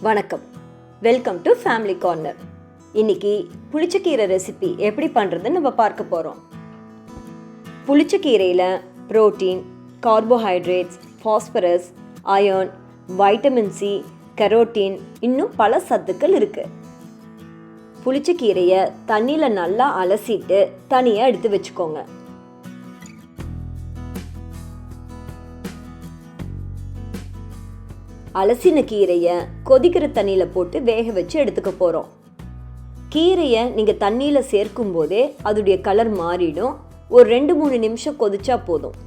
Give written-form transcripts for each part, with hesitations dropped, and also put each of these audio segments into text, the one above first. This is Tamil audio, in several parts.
வணக்கம், வெல்கம் டு ஃபேமிலி கார்னர். இன்னைக்கு புளிச்சக்கீரை ரெசிபி எப்படி பண்ணுறதுன்னு நம்ம பார்க்க போகிறோம். புளிச்சக்கீரையில் protein, carbohydrates, phosphorus, iron, vitamin C, carotene, இன்னும் பல சத்துக்கள் இருக்குது. புளிச்சக்கீரையை தண்ணியில் நல்லா அலசிட்டு தனியாக எடுத்து வச்சுக்கோங்க. அலசின கீரையை கொதிக்கிற தண்ணியில் போட்டு வேக வச்சு எடுத்துக்க போகிறோம். கீரையை நீங்கள் தண்ணியில் சேர்க்கும் போதே அதோடைய கலர் மாறிடும். ஒரு 2-3 நிமிஷம் கொதிச்சா போதும்.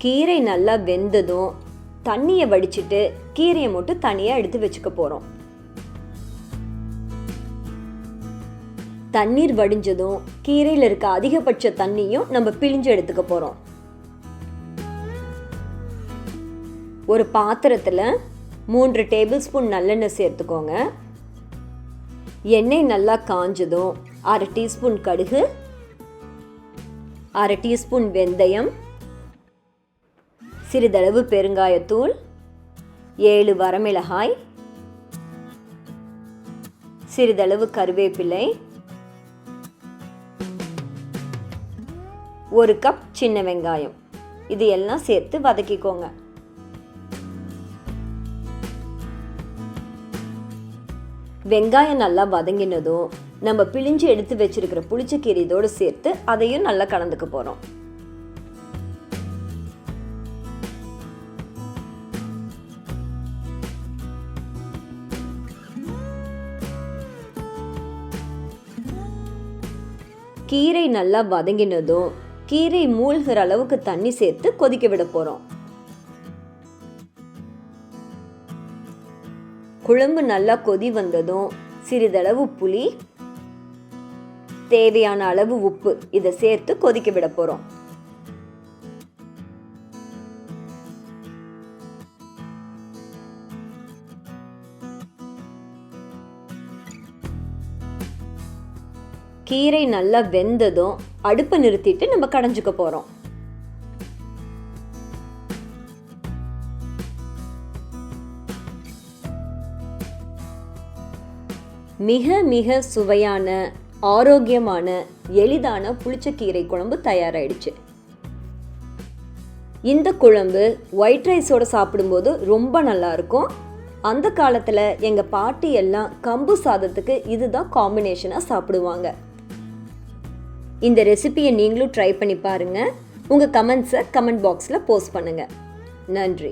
கீரை நல்லா வெந்ததும் தண்ணியை வடிச்சிட்டு கீரையை மட்டும் தனியாக எடுத்து வச்சுக்க போகிறோம். தண்ணீர் வடிஞ்சதும் கீரையில் இருக்க அதிகபட்ச தண்ணியும் நம்ம பிழிஞ்சு எடுத்துக்க போகிறோம். ஒரு பாத்திரத்தில் 3 டேபிள் ஸ்பூன் நல்லெண்ணெய் சேர்த்துக்கோங்க. எண்ணெய் நல்லா காஞ்சதும் 1/2 டீஸ்பூன் கடுகு, 1/2 டீஸ்பூன் வெந்தயம், சிறிதளவு பெருங்காயத்தூள், 7 வரமிளகாய், சிறிதளவு கருவேப்பிலை, 1 கப் சின்ன வெங்காயம், இது எல்லாம் சேர்த்து வதக்கிக்கோங்க. வெங்காயம் நல்லா வதங்கினதும் நம்ம பிழிஞ்சு எடுத்து வச்சிருக்கிற புளிச்சக்கீரை இதோடு சேர்த்து அதையும் நல்லா கலந்துக்க போகிறோம். கீரை நல்லா வதங்கினதும் கீரை மூழ்கிற அளவுக்கு தண்ணி சேர்த்து கொதிக்க விட போகிறோம். குழம்பு நல்லா கொதி வந்ததும் சிறிதளவு புளி, தேவையான அளவு உப்பு இதை சேர்த்து கொதிக்க விட போகிறோம். கீரை நல்லா வெந்ததும் அடுப்பை நிறுத்திட்டு நம்ம கடைஞ்சிக்க போகிறோம். மிக மிக சுவையான, ஆரோக்கியமான, எளிதான புளிச்சக்கீரை குழம்பு தயாராகிடுச்சு. இந்த குழம்பு ஒயிட் ரைஸோடு சாப்பிடும்போது ரொம்ப நல்லா இருக்கும். அந்த காலத்தில் எங்கள் பாட்டி எல்லாம் கம்பு சாதத்துக்கு இதுதான் காம்பினேஷனாக சாப்பிடுவாங்க. இந்த ரெசிபியை நீங்களும் ட்ரை பண்ணி பாருங்கள். உங்கள் கமெண்ட்ஸை கமெண்ட் பாக்ஸில் போஸ்ட் பண்ணுங்கள். நன்றி.